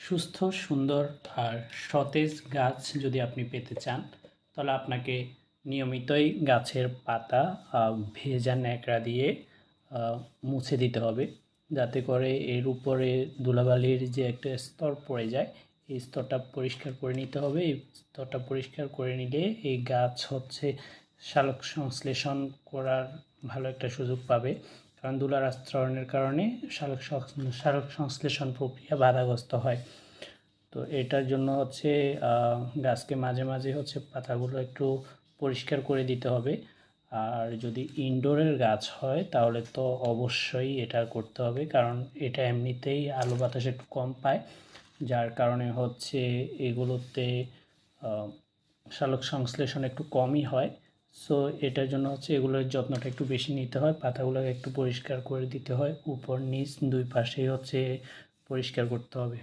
সুস্থ, সুন্দর আর সতেজ গাছ যদি আপনি পেতে চান, তাহলে আপনাকে নিয়মিতই গাছের পাতা ভেজা ন্যাকড়া দিয়ে মুছে দিতে হবে, যাতে করে এর উপরে ধুলাবালির যে একটা স্তর পড়ে যায়, এই স্তরটা পরিষ্কার করে নিতে হবে। এই স্তরটা পরিষ্কার করে নিলে এই গাছ সালোক সংশ্লেষণ করার ভালো একটা সুযোগ পাবে, কারণ ধুলার আস্তরণের কারণে সালোক সংশ্লেষণ প্রক্রিয়া বাধাগ্রস্ত হয়। তো এটার জন্য গাছকে মাঝে মাঝে পাতাগুলো একটু পরিষ্কার করে দিতে হবে। আর যদি ইনডোরের গাছ হয় তাহলে তো অবশ্যই এটা করতে হবে, কারণ এটা এমনিতেই আলো বাতাস একটু কম পায়, যার কারণে এগুলোতে সালোক সংশ্লেষণ একটু কমই হয়। সো এটার জন্য এগুলোর যত্নটা একটু বেশি নিতে হয়, পাতাগুলোকে একটু পরিষ্কার করে দিতে হয়, উপর নিচ দুই পাশেই পরিষ্কার করতে হবে।